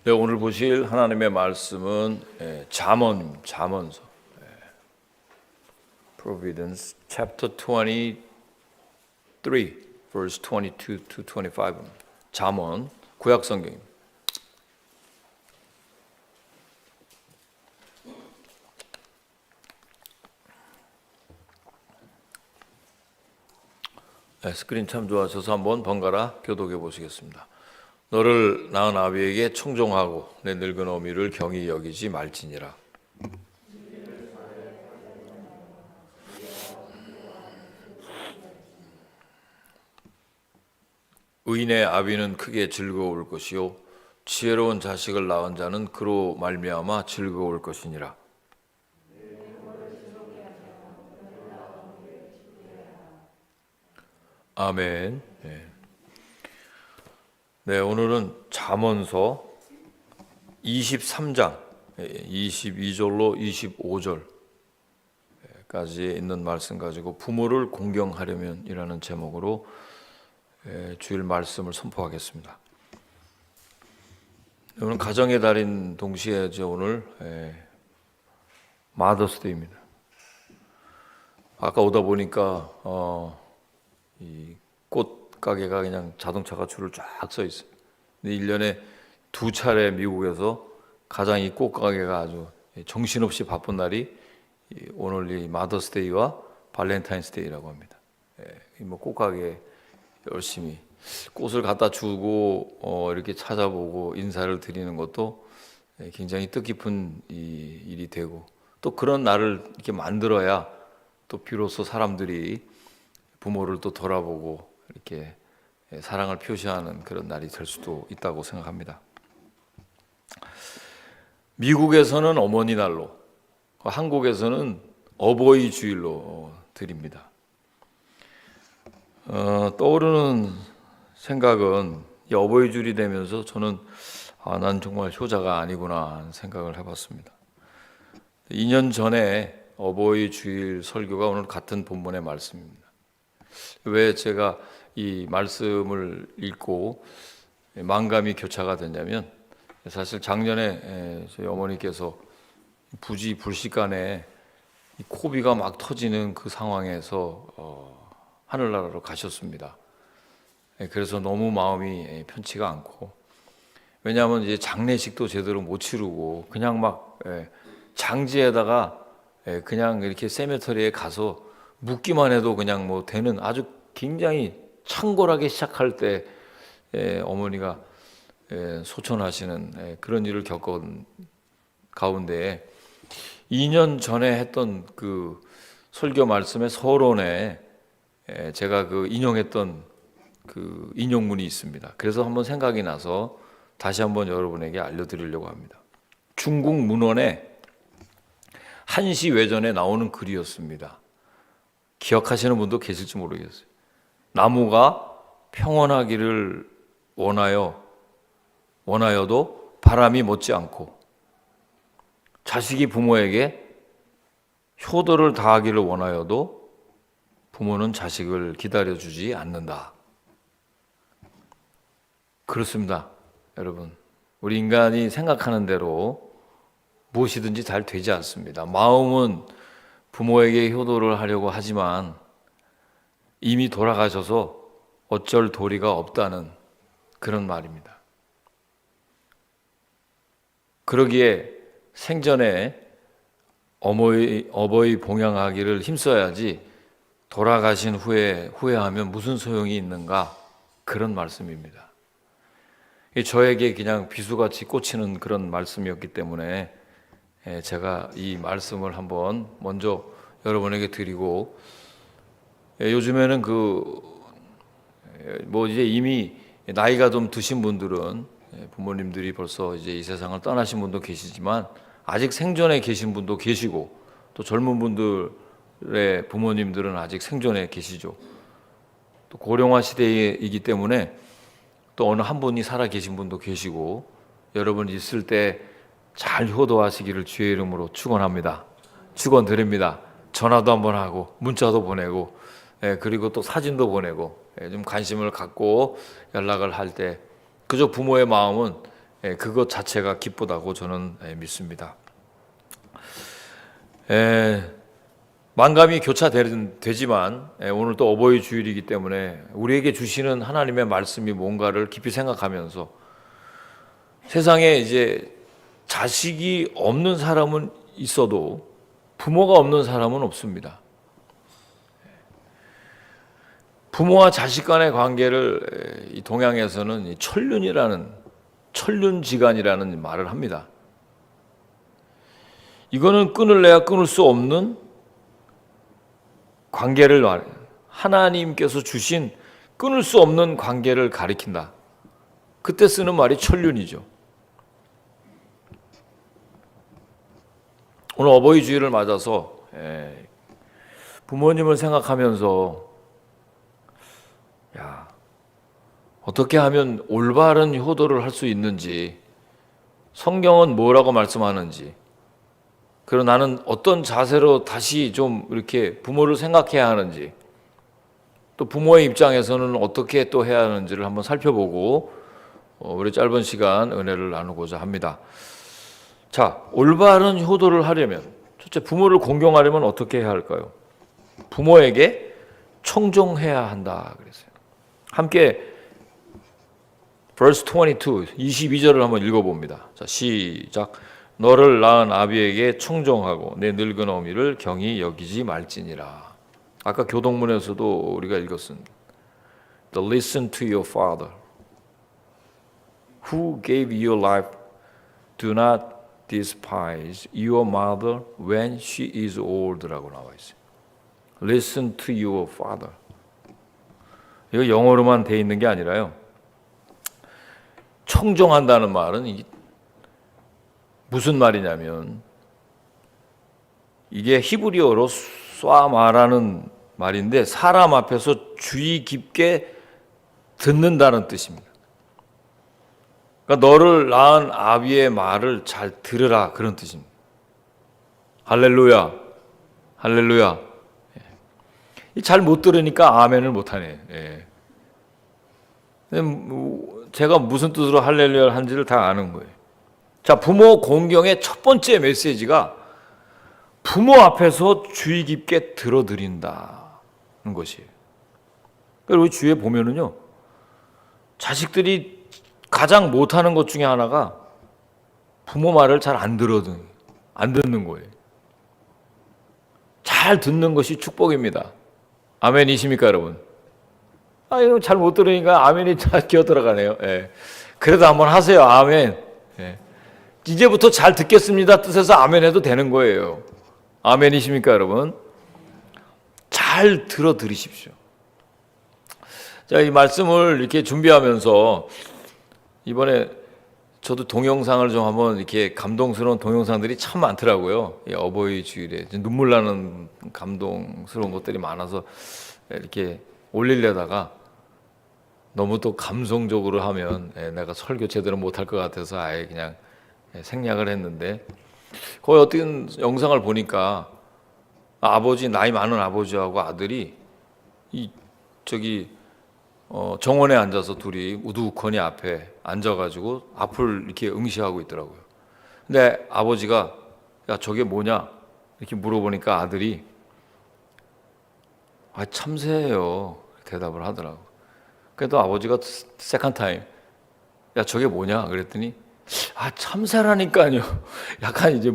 네, 오늘 보실 하나님의 말씀은 잠언서. Providence chapter 23 verse 22 to 25. 잠언 구약 성경입니다. 네, 스크린 참 좋아하셔서 한번 번갈아 교독해 보시겠습니다. 너를 낳은 아비에게 청종하고 내 늙은 어미를 경히 여기지 말지니라. 의인의 아비는 크게 즐거울 것이요 지혜로운 자식을 낳은 자는 그로 말미암아 즐거울 것이니라. 아멘. 네, 오늘은 잠언서 23장 22절로 25절까지 있는 말씀 가지고 부모를 공경하려면이라는 제목으로 주일 말씀을 선포하겠습니다. 오늘 가정의 달인 동시에 오늘 마더스데이입니다. 아까 오다 보니까 이 꽃 가게가 그냥 자동차가 줄을 쫙 서 있어요. 근데 1년에 2차례 미국에서 가장 이 꽃 가게가 아주 정신없이 바쁜 날이 오늘 이 마더스데이와 발렌타인스데이라고 합니다. 뭐 꽃 가게 열심히 꽃을 갖다 주고 이렇게 찾아보고 인사를 드리는 것도 굉장히 뜻깊은 일이 되고, 또 그런 날을 이렇게 만들어야 또 비로소 사람들이 부모를 또 돌아보고 이렇게 사랑을 표시하는 그런 날이 될 수도 있다고 생각합니다. 미국에서는 어머니 날로, 한국에서는 어버이 주일로 드립니다. 떠오르는 생각은 이 어버이 주일이 되면서 저는 난 정말 효자가 아니구나 하는 생각을 해봤습니다. 2년 전에 어버이 주일 설교가 오늘 같은 본문의 말씀입니다. 왜 제가 이 말씀을 읽고 만감이 교차가 됐냐면, 사실 작년에 저희 어머니께서 부지불식간에 코비가 막 터지는 그 상황에서 하늘나라로 가셨습니다. 그래서 너무 마음이 편치가 않고, 왜냐하면 이제 장례식도 제대로 못 치르고 그냥 막 장지에다가 그냥 이렇게 세메터리에 가서 묻기만 해도 그냥 뭐 되는 아주 굉장히 창궐하게 시작할 때 어머니가 소천하시는 그런 일을 겪은 가운데 2년 전에 했던 그 설교 말씀의 서론에 제가 그 인용했던 그 인용문이 있습니다. 그래서 한번 생각이 나서 다시 한번 여러분에게 알려드리려고 합니다. 중국 문헌에 한시 외전에 나오는 글이었습니다. 기억하시는 분도 계실지 모르겠어요. 나무가 평온하기를 원하여도 바람이 못지 않고, 자식이 부모에게 효도를 다하기를 원하여도 부모는 자식을 기다려주지 않는다. 그렇습니다, 여러분. 우리 인간이 생각하는 대로 무엇이든지 잘 되지 않습니다. 마음은 부모에게 효도를 하려고 하지만 이미 돌아가셔서 어쩔 도리가 없다는 그런 말입니다. 그러기에 생전에 어버이 봉양하기를 힘써야지 돌아가신 후에 후회하면 무슨 소용이 있는가, 그런 말씀입니다. 저에게 그냥 비수같이 꽂히는 그런 말씀이었기 때문에 제가 이 말씀을 한번 먼저 여러분에게 드리고, 요즘에는 이제 이미 나이가 좀 드신 분들은 부모님들이 벌써 이제 이 세상을 떠나신 분도 계시지만 아직 생존에 계신 분도 계시고, 또 젊은 분들의 부모님들은 아직 생존에 계시죠. 또 고령화 시대이기 때문에 또 어느 한 분이 살아 계신 분도 계시고, 여러분 있을 때 잘 효도하시기를 주의 이름으로 축원합니다. 축원드립니다. 전화도 한번 하고 문자도 보내고 그리고 또 사진도 보내고 좀 관심을 갖고 연락을 할 때, 그저 부모의 마음은 그것 자체가 기쁘다고 저는 믿습니다. 만감이 교차되지만 오늘 또 어버이 주일이기 때문에 우리에게 주시는 하나님의 말씀이 뭔가를 깊이 생각하면서 세상에 이제 자식이 없는 사람은 있어도 부모가 없는 사람은 없습니다. 부모와 자식 간의 관계를 이 동양에서는 천륜지간이라는 말을 합니다. 이거는 끊을래야 끊을 수 없는 관계를 하나님께서 주신 끊을 수 없는 관계를 가리킨다. 그때 쓰는 말이 천륜이죠. 오늘 어버이 주일을 맞아서 부모님을 생각하면서 어떻게 하면 올바른 효도를 할 수 있는지, 성경은 뭐라고 말씀하는지, 그리고 나는 어떤 자세로 다시 좀 이렇게 부모를 생각해야 하는지, 또 부모의 입장에서는 어떻게 또 해야 하는지를 한번 살펴보고 우리 짧은 시간 은혜를 나누고자 합니다. 자, 올바른 효도를 하려면 첫째, 부모를 공경하려면 어떻게 해야 할까요? 부모에게 청종해야 한다 그랬어요. 함께 verse 22절을 한번 읽어봅니다. 자, 시작. 너를 낳은 아비에게 청종하고 내 늙은 어미를 경히 여기지 말지니라. 아까 교동문에서도 우리가 읽었습니다. Listen to your father who gave you life. Do not despise your mother when she is old라고 나와 있어요. Listen to your father. 이거 영어로만 돼 있는 게 아니라요. 청종한다는 말은 이게 무슨 말이냐면 이게 히브리어로 쏴마라는 말인데 사람 앞에서 주의 깊게 듣는다는 뜻입니다. 그러니까 너를 낳은 아비의 말을 잘 들으라 그런 뜻입니다. 할렐루야, 할렐루야. 잘 못 들으니까 아멘을 못하네. 제가 무슨 뜻으로 할렐루야를 한지를 다 아는 거예요. 자, 부모 공경의 첫 번째 메시지가 부모 앞에서 주의 깊게 들어드린다는 것이에요. 그리고 주위에 보면은요, 자식들이 가장 못하는 것 중에 하나가 부모 말을 잘 안 듣는 거예요. 잘 듣는 것이 축복입니다. 아멘이십니까, 여러분? 이거 잘 못 들으니까 아멘이 잘 기어 들어가네요. 그래도 한번 하세요. 아멘. 이제부터 잘 듣겠습니다 뜻에서 아멘 해도 되는 거예요. 아멘이십니까, 여러분? 잘 들어 들으십시오. 자, 이 말씀을 이렇게 준비하면서 이번에 저도 동영상을 좀 한번 이렇게 감동스러운 동영상들이 참 많더라고요. 어버이 주일에 눈물 나는 감동스러운 것들이 많아서 이렇게 올리려다가 너무 또 감성적으로 하면 내가 설교 제대로 못할 것 같아서 아예 그냥 생략을 했는데, 거의 어떤 영상을 보니까 나이 많은 아버지하고 아들이 정원에 앉아서 둘이 우두커니 앞에 앉아가지고 앞을 이렇게 응시하고 있더라고요. 근데 아버지가 야, 저게 뭐냐 이렇게 물어보니까 아들이 참새예요 대답을 하더라고. 그래도 아버지가 세컨 타임 야, 저게 뭐냐 그랬더니 참새라니까요. 약간 이제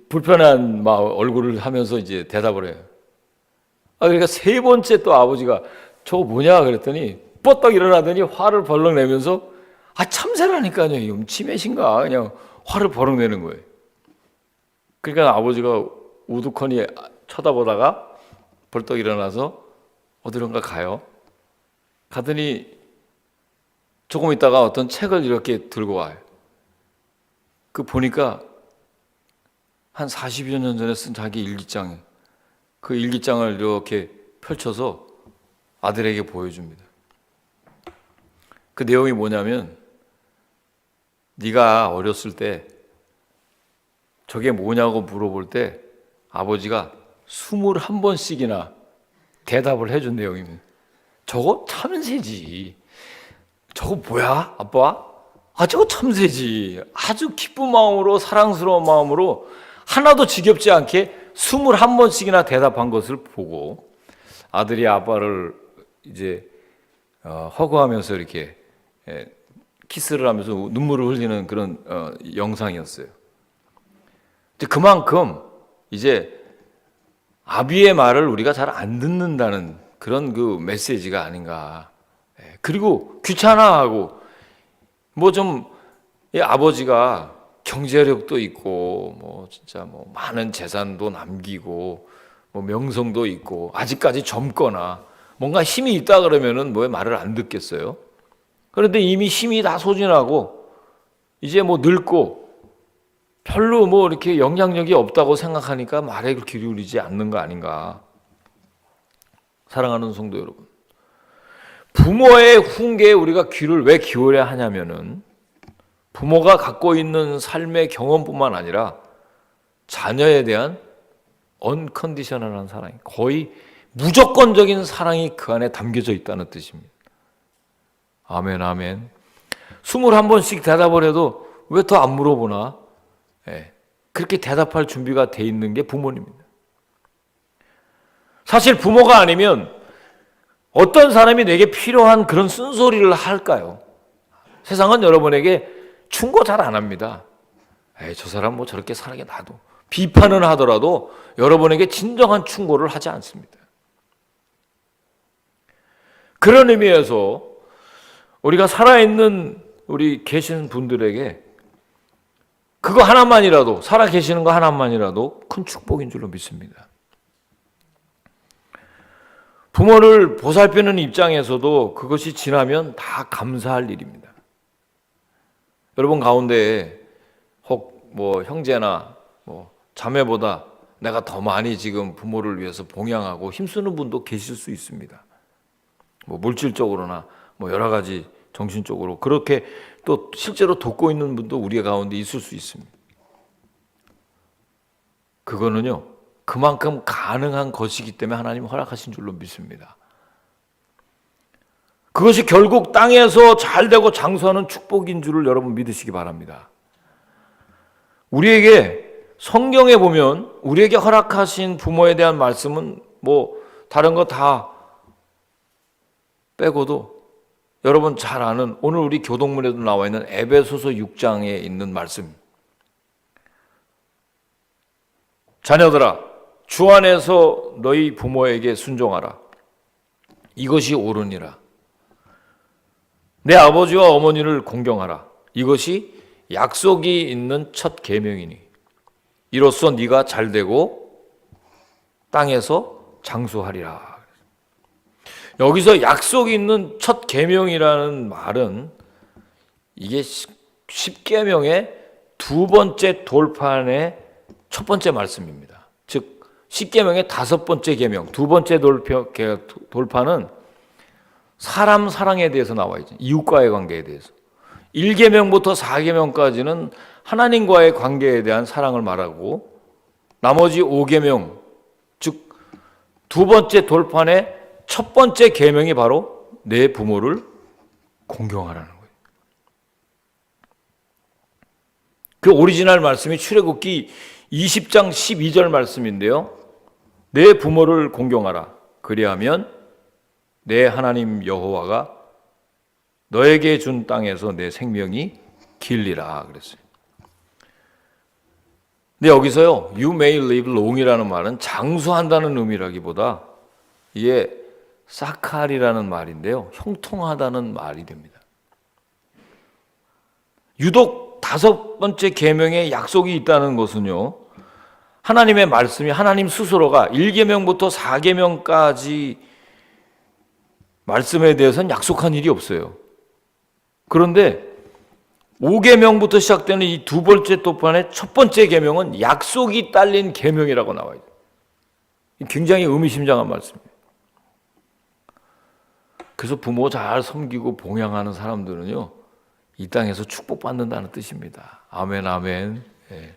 불편한 얼굴을 하면서 이제 대답을 해요. 그러니까 세 번째 또 아버지가 저거 뭐냐 그랬더니 뻗떡 일어나더니 화를 벌렁 내면서 참새라니까요. 이거 치매신가 그냥 화를 벌렁 내는 거예요. 그러니까 아버지가 우두커니 쳐다보다가 벌떡 일어나서 어디론가 가요. 가더니 조금 있다가 어떤 책을 이렇게 들고 와요. 보니까 한 40여 년 전에 쓴 자기 일기장, 그 일기장을 이렇게 펼쳐서 아들에게 보여줍니다. 그 내용이 뭐냐면 네가 어렸을 때 저게 뭐냐고 물어볼 때 아버지가 21번씩이나 대답을 해준 내용입니다. 저거 참새지. 저거 뭐야 아빠? 저거 참새지. 아주 기쁜 마음으로 사랑스러운 마음으로 하나도 지겹지 않게 21번씩이나 대답한 것을 보고 아들이 아빠를 이제 허구하면서 이렇게 키스를 하면서 눈물을 흘리는 그런 영상이었어요. 그만큼 이제 아비의 말을 우리가 잘 안 듣는다는 그런 그 메시지가 아닌가. 그리고 귀찮아하고 뭐 좀 아버지가 경제력도 있고 뭐 진짜 뭐 많은 재산도 남기고 뭐 명성도 있고 아직까지 젊거나 뭔가 힘이 있다 그러면은 뭐 말을 안 듣겠어요? 그런데 이미 힘이 다 소진하고 이제 뭐 늙고 별로 뭐 이렇게 영향력이 없다고 생각하니까 말에 기울이지 않는 거 아닌가. 사랑하는 성도 여러분, 부모의 훈계에 우리가 귀를 왜 기울여야 하냐면은 부모가 갖고 있는 삶의 경험뿐만 아니라 자녀에 대한 언컨디셔널한 사랑이, 거의 무조건적인 사랑이 그 안에 담겨져 있다는 뜻입니다. 아멘, 아멘. 21번씩 대답을 해도 왜 더 안 물어보나? 그렇게 대답할 준비가 돼 있는 게 부모님입니다. 사실 부모가 아니면 어떤 사람이 내게 필요한 그런 쓴소리를 할까요? 세상은 여러분에게 충고 잘 안 합니다. 저 사람 뭐 저렇게 살게 놔도. 비판은 하더라도 여러분에게 진정한 충고를 하지 않습니다. 그런 의미에서 우리가 살아있는 우리 계신 분들에게 그거 하나만이라도, 살아 계시는 거 하나만이라도 큰 축복인 줄로 믿습니다. 부모를 보살피는 입장에서도 그것이 지나면 다 감사할 일입니다. 여러분 가운데 혹 뭐 형제나 뭐 자매보다 내가 더 많이 지금 부모를 위해서 봉양하고 힘쓰는 분도 계실 수 있습니다. 뭐 물질적으로나 뭐 여러 가지 정신적으로 그렇게 또 실제로 돕고 있는 분도 우리 가운데 있을 수 있습니다. 그거는요, 그만큼 가능한 것이기 때문에 하나님 허락하신 줄로 믿습니다. 그것이 결국 땅에서 잘되고 장수하는 축복인 줄을 여러분 믿으시기 바랍니다. 우리에게 성경에 보면 우리에게 허락하신 부모에 대한 말씀은 뭐 다른 거 다 빼고도 여러분 잘 아는 오늘 우리 교동문에도 나와 있는 에베소서 6장에 있는 말씀. 자녀들아, 주 안에서 너희 부모에게 순종하라. 이것이 옳으니라. 내 아버지와 어머니를 공경하라. 이것이 약속이 있는 첫 계명이니 이로써 네가 잘되고 땅에서 장수하리라. 여기서 약속이 있는 첫 계명이라는 말은 이게 10계명의 두 번째 돌판의 첫 번째 말씀입니다. 즉 10계명의 다섯 번째 계명, 두 번째 돌판은 사람 사랑에 대해서 나와 있죠. 이웃과의 관계에 대해서. 1계명부터 4계명까지는 하나님과의 관계에 대한 사랑을 말하고 나머지 5계명, 즉 두 번째 돌판의 첫 번째 계명이 바로 내 부모를 공경하라는 거예요. 그 오리지널 말씀이 출애굽기 20장 12절 말씀인데요. 내 부모를 공경하라. 그리하면 내 하나님 여호와가 너에게 준 땅에서 내 생명이 길리라 그랬어요. 근데 여기서요, you may live long이라는 말은 장수한다는 의미라기보다 이게 사칼이라는 말인데요, 형통하다는 말이 됩니다. 유독 다섯 번째 계명에 약속이 있다는 것은요, 하나님의 말씀이 하나님 스스로가 1계명부터 4계명까지 말씀에 대해서는 약속한 일이 없어요. 그런데 5계명부터 시작되는 이 두 번째 돌판의 첫 번째 계명은 약속이 딸린 계명이라고 나와요. 굉장히 의미심장한 말씀이에요. 그래서 부모 잘 섬기고 봉양하는 사람들은요, 이 땅에서 축복받는다는 뜻입니다. 아멘, 아멘. 예.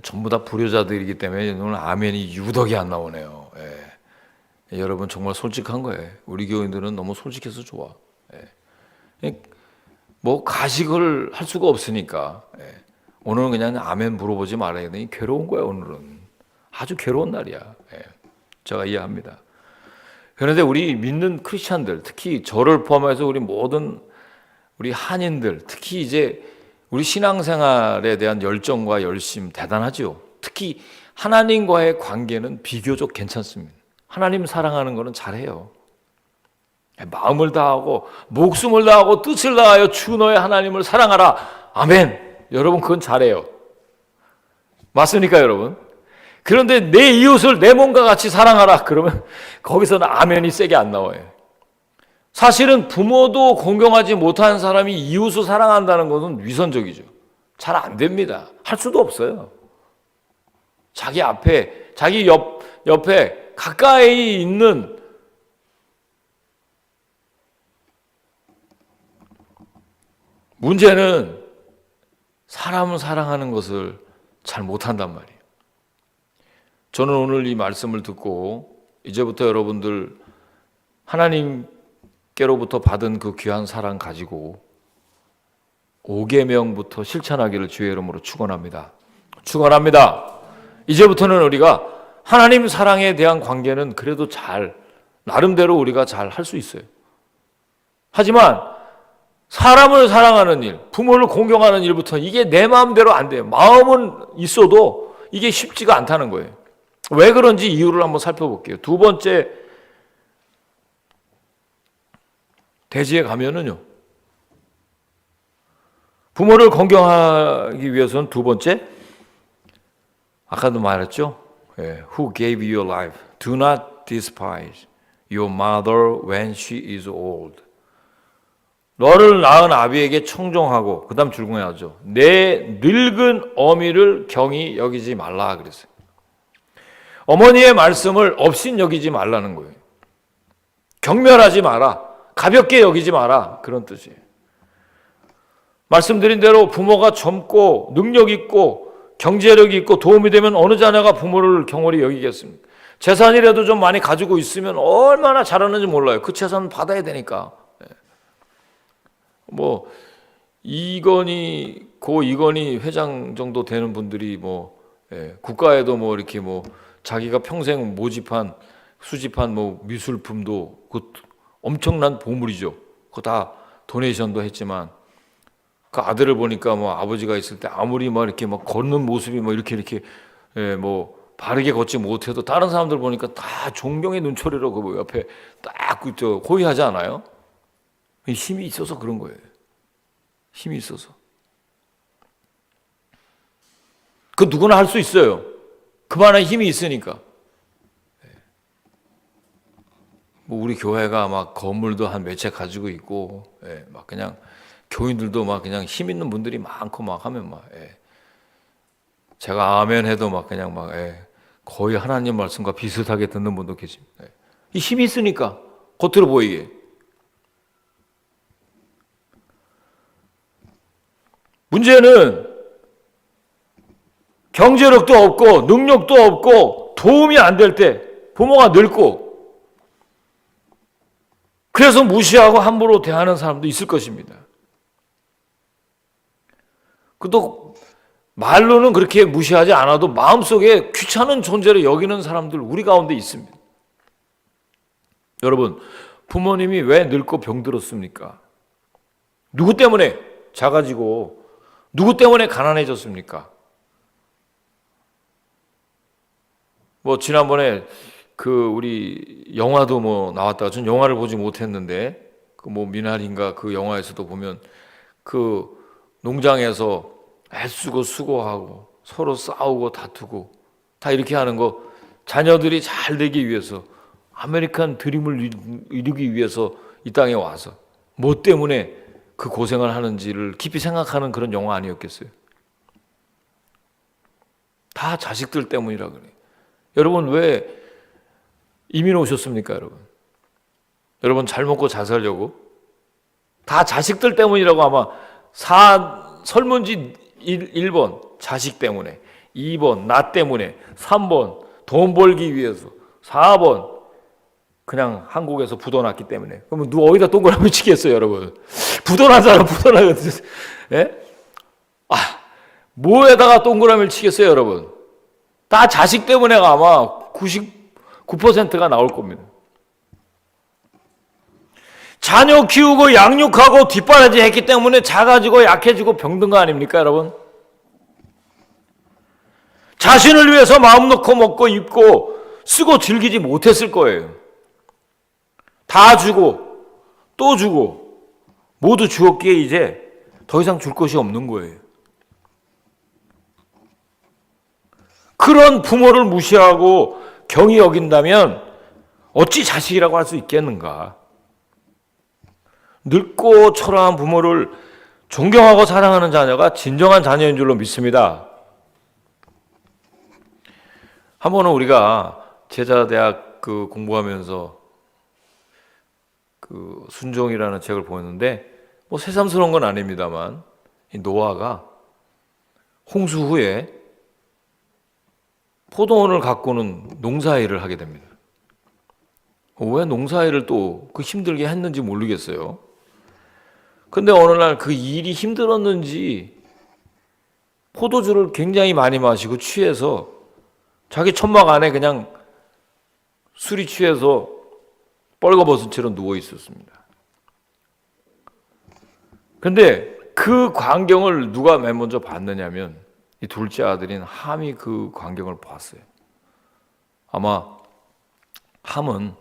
전부 다 불효자들이기 때문에 오늘 아멘이 유덕이 안 나오네요. 여러분 정말 솔직한 거예요. 우리 교인들은 너무 솔직해서 좋아. 뭐 가식을 할 수가 없으니까 오늘은 그냥 아멘 물어보지 말아야 되니 괴로운 거야. 오늘은 아주 괴로운 날이야. 제가 이해합니다. 그런데 우리 믿는 크리스찬들, 특히 저를 포함해서 우리 모든 우리 한인들, 특히 이제 우리 신앙생활에 대한 열정과 열심 대단하죠. 특히 하나님과의 관계는 비교적 괜찮습니다. 하나님 사랑하는 거는 잘해요. 마음을 다하고 목숨을 다하고 뜻을 다하여 주 너의 하나님을 사랑하라. 아멘. 여러분 그건 잘해요. 맞습니까 여러분? 그런데 내 이웃을 내 몸과 같이 사랑하라. 그러면 거기서는 아멘이 세게 안 나와요. 사실은 부모도 공경하지 못한 사람이 이웃을 사랑한다는 것은 위선적이죠. 잘 안 됩니다. 할 수도 없어요. 자기 앞에, 자기 옆에 가까이 있는 문제는 사람을 사랑하는 것을 잘 못한단 말이에요. 저는 오늘 이 말씀을 듣고 이제부터 여러분들 하나님께로부터 받은 그 귀한 사랑 가지고 5계명부터 실천하기를 주의 이름으로 축원합니다. 축원합니다. 이제부터는 우리가 하나님 사랑에 대한 관계는 그래도 잘 나름대로 우리가 잘 할 수 있어요. 하지만 사람을 사랑하는 일, 부모를 공경하는 일부터 이게 내 마음대로 안 돼요. 마음은 있어도 이게 쉽지가 않다는 거예요. 왜 그런지 이유를 한번 살펴볼게요. 두 번째 대지에 가면은요, 부모를 공경하기 위해서는 두 번째, 아까도 말했죠. Who gave you your life? Do not despise your mother when she is old. 너를 낳은 아비에게 청종하고, 그 다음 줄공해야죠. 내 늙은 어미를 경히 여기지 말라 그랬어요. 어머니의 말씀을 업신 여기지 말라는 거예요. 경멸하지 마라. 가볍게 여기지 마라. 그런 뜻이에요. 말씀드린 대로 부모가 젊고 능력 있고 경제력이 있고 도움이 되면 어느 자녀가 부모를 경홀히 여기겠습니까? 재산이라도 좀 많이 가지고 있으면 얼마나 잘하는지 몰라요. 그 재산 받아야 되니까. 뭐 이건희 회장 정도 되는 분들이 국가에도 이렇게 자기가 평생 모집한 수집한 미술품도 그 엄청난 보물이죠. 그거 다 도네이션도 했지만 그 아들을 보니까 아버지가 있을 때 아무리 이렇게 걷는 모습이 이렇게 바르게 걷지 못해도 다른 사람들 보니까 다 존경의 눈초리로 그 옆에 딱 호위하지 않아요? 힘이 있어서 그런 거예요. 힘이 있어서. 그 누구나 할 수 있어요. 그만한 힘이 있으니까. 우리 교회가 건물도 한 몇 채 가지고 있고, 그냥 교인들도 그냥 힘 있는 분들이 많고 하면 제가 아멘 해도 그냥 거의 하나님 말씀과 비슷하게 듣는 분도 계십니다. 이 힘이 있으니까 겉으로 보이게. 문제는 경제력도 없고 능력도 없고 도움이 안 될 때 부모가 늙고 그래서 무시하고 함부로 대하는 사람도 있을 것입니다. 또 말로는 그렇게 무시하지 않아도 마음속에 귀찮은 존재로 여기는 사람들 우리 가운데 있습니다. 여러분, 부모님이 왜 늙고 병들었습니까? 누구 때문에 작아지고 누구 때문에 가난해졌습니까? 지난번에 우리 영화도 나왔다가 전 영화를 보지 못했는데 미나리인가 그 영화에서도 보면 그 농장에서 애쓰고 수고하고 서로 싸우고 다투고 다 이렇게 하는 거 자녀들이 잘 되기 위해서 아메리칸 드림을 이루기 위해서 이 땅에 와서 뭐 때문에 그 고생을 하는지를 깊이 생각하는 그런 영화 아니었겠어요? 다 자식들 때문이라 그래요. 여러분 왜 이민 오셨습니까, 여러분? 여러분 잘 먹고 잘 살려고? 다 자식들 때문이라고 아마 설문지 1번 자식 때문에, 2번 나 때문에, 3번 돈 벌기 위해서, 4번 그냥 한국에서 부도났기 때문에. 그러면 누가 어디다 동그라미 치겠어요, 여러분? 부도난 사람 부도나거든요. 예? 뭐에다가 동그라미를 치겠어요, 여러분? 다 자식 때문에 아마 99%가 나올 겁니다. 자녀 키우고 양육하고 뒷바라지 했기 때문에 작아지고 약해지고 병든 거 아닙니까, 여러분? 자신을 위해서 마음 놓고 먹고 입고 쓰고 즐기지 못했을 거예요. 다 주고 또 주고 모두 주었기에 이제 더 이상 줄 것이 없는 거예요. 그런 부모를 무시하고 경히 여긴다면 어찌 자식이라고 할 수 있겠는가? 늙고 초라한 부모를 존경하고 사랑하는 자녀가 진정한 자녀인 줄로 믿습니다. 한 번은 우리가 제자대학 공부하면서 순종이라는 책을 보였는데 뭐 새삼스러운 건 아닙니다만 이 노아가 홍수 후에 포도원을 가꾸는 농사일을 하게 됩니다. 왜 농사일을 또 그 힘들게 했는지 모르겠어요. 근데 어느 날 그 일이 힘들었는지 포도주를 굉장히 많이 마시고 취해서 자기 천막 안에 그냥 술이 취해서 뻘거벗은 채로 누워 있었습니다. 근데 그 광경을 누가 맨 먼저 봤느냐면 이 둘째 아들인 함이 그 광경을 봤어요. 아마 함은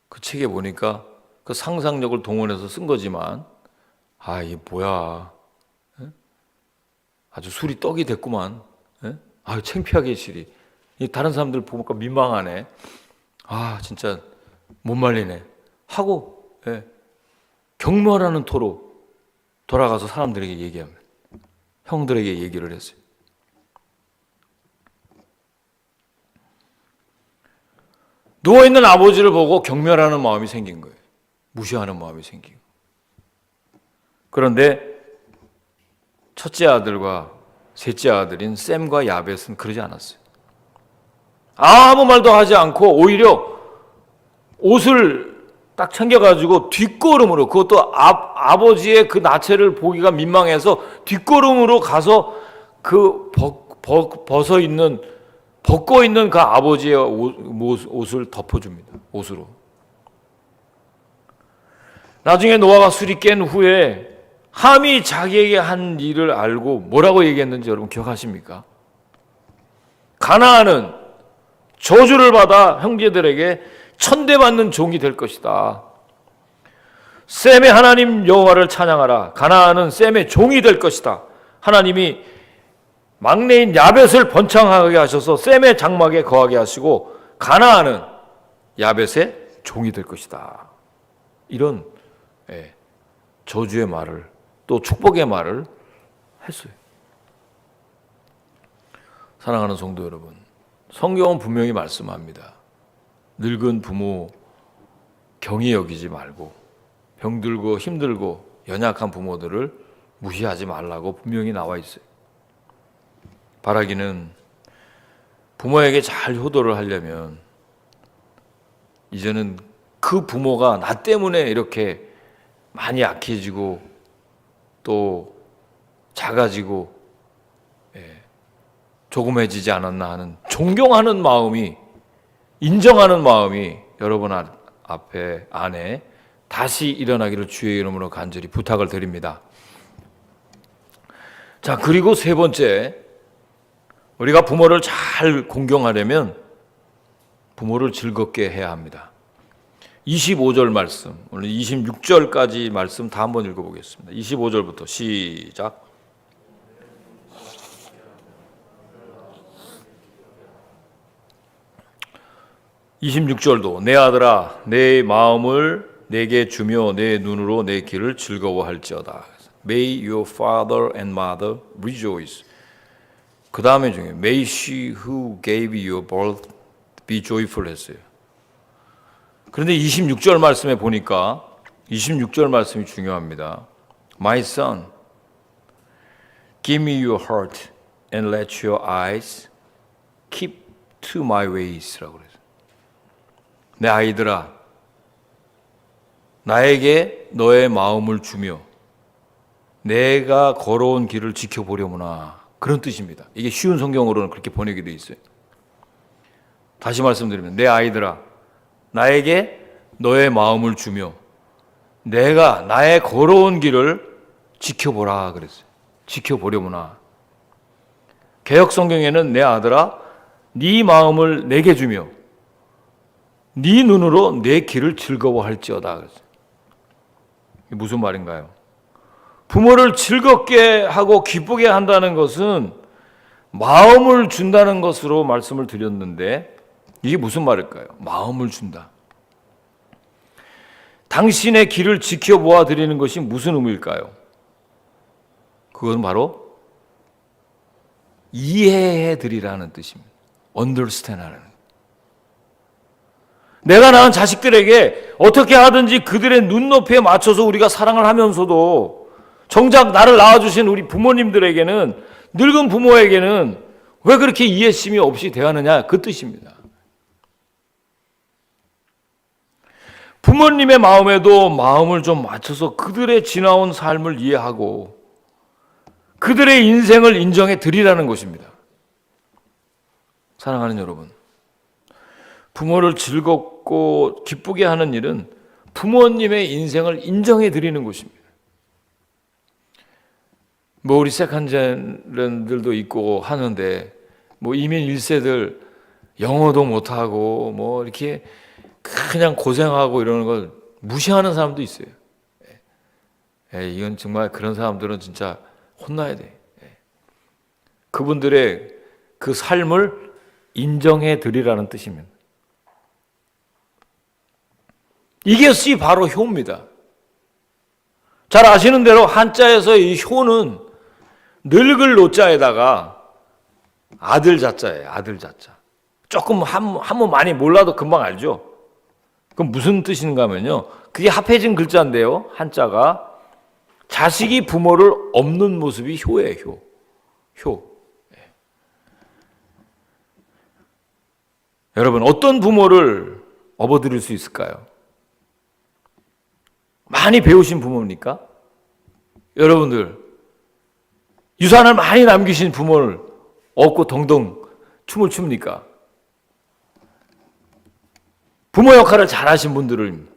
그 책에 보니까 그 상상력을 동원해서 쓴 거지만 이게 뭐야, 아주 술이 떡이 됐구만, 창피하게 시리, 다른 사람들 보니까 민망하네, 진짜 못 말리네 하고 경멸하는 토로 돌아가서 사람들에게 얘기합니다. 형들에게 얘기를 했어요. 누워있는 아버지를 보고 경멸하는 마음이 생긴 거예요. 무시하는 마음이 생긴 거예요. 그런데 첫째 아들과 셋째 아들인 샘과 야벳은 그러지 않았어요. 아무 말도 하지 않고 오히려 옷을 딱 챙겨가지고 뒷걸음으로, 그것도 아버지의 그 나체를 보기가 민망해서 뒷걸음으로 가서 그 벗고 있는 그 아버지의 옷을 덮어줍니다. 옷으로. 나중에 노아가 술이 깬 후에 함이 자기에게 한 일을 알고 뭐라고 얘기했는지 여러분 기억하십니까? 가나안은 저주를 받아 형제들에게 천대받는 종이 될 것이다. 셈의 하나님 여호와를 찬양하라. 가나안은 셈의 종이 될 것이다. 하나님이 막내인 야벳을 번창하게 하셔서 셈의 장막에 거하게 하시고 가나안은 야벳의 종이 될 것이다. 이런 저주의 말을, 또 축복의 말을 했어요. 사랑하는 성도 여러분, 성경은 분명히 말씀합니다. 늙은 부모 경히 여기지 말고 병들고 힘들고 연약한 부모들을 무시하지 말라고 분명히 나와 있어요. 바라기는 부모에게 잘 효도를 하려면 이제는 그 부모가 나 때문에 이렇게 많이 약해지고 또 작아지고 조금해지지 않았나 하는 존경하는 마음이, 인정하는 마음이 여러분 안에 다시 일어나기를 주의 이름으로 간절히 부탁을 드립니다. 자, 그리고 세 번째, 우리가 부모를 잘 공경하려면 부모를 즐겁게 해야 합니다. 25절 말씀, 오늘 26절까지 말씀 다 한번 읽어보겠습니다. 25절부터 시작. (26절도) 내 아들아 내 마음을 내게 주며 내 눈으로 내 길을 즐거워할지어다. May your father and mother rejoice. 그 다음에 중에 May she who gave you birth be joyful 했어요. 그런데 26절 말씀에 보니까 26절 말씀이 중요합니다. My son, give me your heart and let your eyes keep to my ways라고 그래요. 내 아이들아, 나에게 너의 마음을 주며 내가 걸어온 길을 지켜보려무나. 그런 뜻입니다. 이게 쉬운 성경으로는 그렇게 번역이 되어 있어요. 다시 말씀드리면, 내 아이들아, 나에게 너의 마음을 주며 내가 나의 걸어온 길을 지켜보라 그랬어요. 지켜보려무나. 개역 성경에는 내 아들아, 네 마음을 내게 주며 네 눈으로 내 길을 즐거워할지어다 그랬어요. 이게 무슨 말인가요? 부모를 즐겁게 하고 기쁘게 한다는 것은 마음을 준다는 것으로 말씀을 드렸는데, 이게 무슨 말일까요? 마음을 준다. 당신의 길을 지켜보아 드리는 것이 무슨 의미일까요? 그건 바로 이해해 드리라는 뜻입니다. understand 하는. 내가 낳은 자식들에게 어떻게 하든지 그들의 눈높이에 맞춰서 우리가 사랑을 하면서도 정작 나를 낳아주신 우리 부모님들에게는, 늙은 부모에게는 왜 그렇게 이해심이 없이 대하느냐, 그 뜻입니다. 부모님의 마음에도 마음을 좀 맞춰서 그들의 지나온 삶을 이해하고 그들의 인생을 인정해 드리라는 것입니다. 사랑하는 여러분, 부모를 즐겁고 기쁘게 하는 일은 부모님의 인생을 인정해 드리는 것입니다. 우리 세컨젠들도 있고 하는데, 이민 1세들 영어도 못하고 이렇게 그냥 고생하고 이러는 걸 무시하는 사람도 있어요. 이건 정말, 그런 사람들은 진짜 혼나야 돼. 그분들의 그 삶을 인정해 드리라는 뜻입니다. 이것이 바로 효입니다. 잘 아시는 대로 한자에서 이 효는 늙을 노자에다가 아들 자자예요. 아들 자자. 조금 한번 많이 몰라도 금방 알죠? 그럼 무슨 뜻인가 하면요, 그게 합해진 글자인데요, 한자가 자식이 부모를 업는 모습이 효예요. 효. 여러분, 어떤 부모를 업어드릴 수 있을까요? 많이 배우신 부모입니까? 여러분들, 유산을 많이 남기신 부모를 업고 덩덩 춤을 춥니까? 부모 역할을 잘하신 분들은,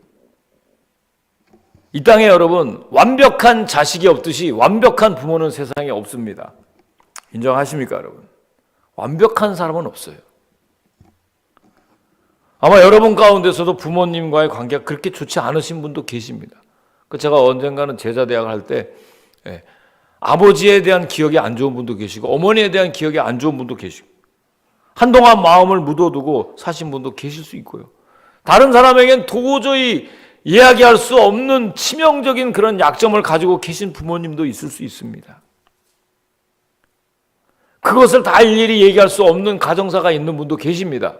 이 땅에 여러분, 완벽한 자식이 없듯이 완벽한 부모는 세상에 없습니다. 인정하십니까, 여러분? 완벽한 사람은 없어요. 아마 여러분 가운데서도 부모님과의 관계가 그렇게 좋지 않으신 분도 계십니다. 제가 언젠가는 제자대학을 할 때 아버지에 대한 기억이 안 좋은 분도 계시고 어머니에 대한 기억이 안 좋은 분도 계시고 한동안 마음을 묻어두고 사신 분도 계실 수 있고요. 다른 사람에겐 도저히 이야기할 수 없는 치명적인 그런 약점을 가지고 계신 부모님도 있을 수 있습니다. 그것을 다 일일이 얘기할 수 없는 가정사가 있는 분도 계십니다.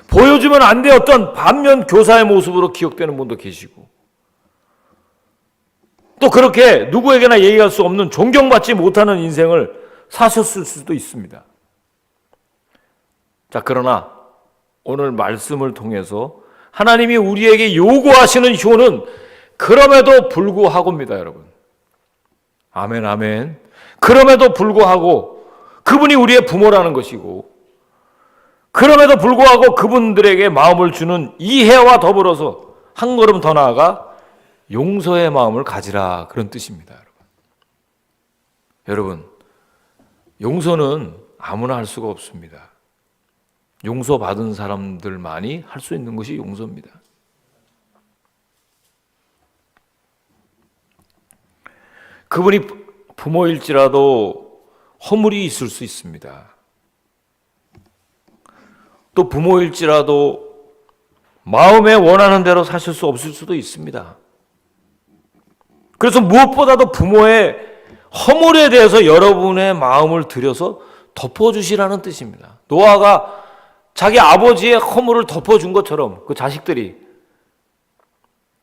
보여주면 안 되었던 반면 교사의 모습으로 기억되는 분도 계시고, 또 그렇게 누구에게나 얘기할 수 없는 존경받지 못하는 인생을 사셨을 수도 있습니다. 자, 그러나 오늘 말씀을 통해서 하나님이 우리에게 요구하시는 효는 그럼에도 불구하고입니다, 여러분. 아멘, 아멘. 그럼에도 불구하고 그분이 우리의 부모라는 것이고, 그럼에도 불구하고 그분들에게 마음을 주는 이해와 더불어서 한 걸음 더 나아가 용서의 마음을 가지라, 그런 뜻입니다, 여러분. 용서는 아무나 할 수가 없습니다. 용서받은 사람들만이 할 수 있는 것이 용서입니다. 그분이 부모일지라도 허물이 있을 수 있습니다. 또 부모일지라도 마음에 원하는 대로 사실 수 없을 수도 있습니다. 그래서 무엇보다도 부모의 허물에 대해서 여러분의 마음을 들여서 덮어주시라는 뜻입니다. 노아가 자기 아버지의 허물을 덮어준 것처럼 그 자식들이,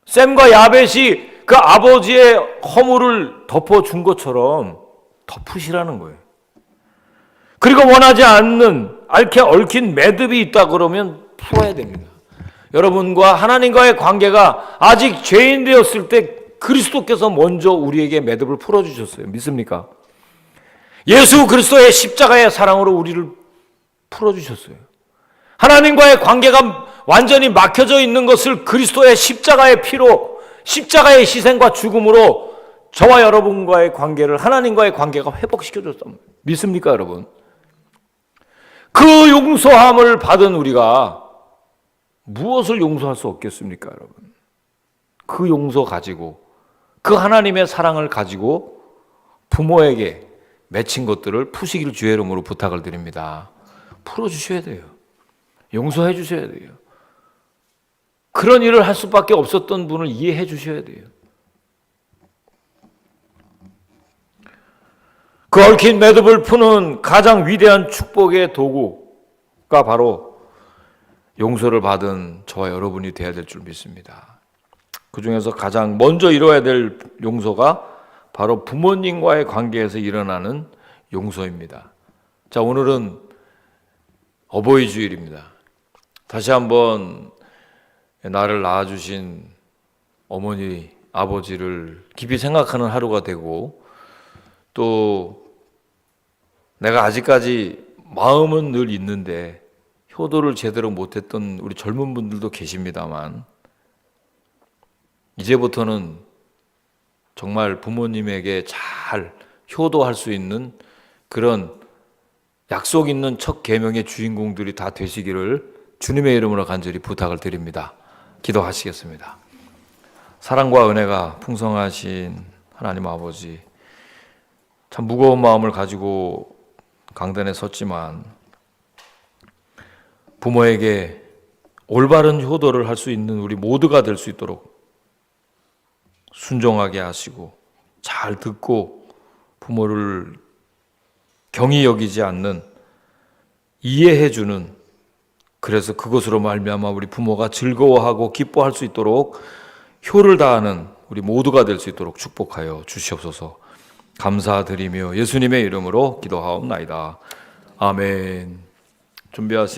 셈과 야벳이 그 아버지의 허물을 덮어준 것처럼 덮으시라는 거예요. 그리고 원하지 않는 얽힌 매듭이 있다 그러면 풀어야 됩니다. 여러분과 하나님과의 관계가 아직 죄인 되었을 때 그리스도께서 먼저 우리에게 매듭을 풀어주셨어요. 믿습니까? 예수 그리스도의 십자가의 사랑으로 우리를 풀어주셨어요. 하나님과의 관계가 완전히 막혀져 있는 것을 그리스도의 십자가의 피로, 십자가의 희생과 죽음으로 저와 여러분과의 관계를, 하나님과의 관계가 회복시켜줬단 말이에요. 믿습니까, 여러분? 그 용서함을 받은 우리가 무엇을 용서할 수 없겠습니까, 여러분? 그 용서 가지고, 그 하나님의 사랑을 가지고 부모에게 맺힌 것들을 푸시길 주의 이름으로 부탁을 드립니다. 풀어주셔야 돼요. 용서해 주셔야 돼요. 그런 일을 할 수밖에 없었던 분을 이해해 주셔야 돼요. 그 얽힌 매듭을 푸는 가장 위대한 축복의 도구가 바로 용서를 받은 저와 여러분이 되어야 될 줄 믿습니다. 그 중에서 가장 먼저 이루어야 될 용서가 바로 부모님과의 관계에서 일어나는 용서입니다. 자, 오늘은 어버이 주일입니다. 다시 한번 나를 낳아주신 어머니, 아버지를 깊이 생각하는 하루가 되고, 또 내가 아직까지 마음은 늘 있는데 효도를 제대로 못했던 우리 젊은 분들도 계십니다만, 이제부터는 정말 부모님에게 잘 효도할 수 있는 그런 약속 있는 첫 계명의 주인공들이 다 되시기를 주님의 이름으로 간절히 부탁을 드립니다. 기도하시겠습니다. 사랑과 은혜가 풍성하신 하나님 아버지, 참 무거운 마음을 가지고 강단에 섰지만 부모에게 올바른 효도를 할 수 있는 우리 모두가 될 수 있도록 순종하게 하시고, 잘 듣고 부모를 경히 여기지 않는, 이해해주는, 그래서 그것으로 말미암아 우리 부모가 즐거워하고 기뻐할 수 있도록 효를 다하는 우리 모두가 될 수 있도록 축복하여 주시옵소서. 감사드리며 예수님의 이름으로 기도하옵나이다. 아멘. 준비하시면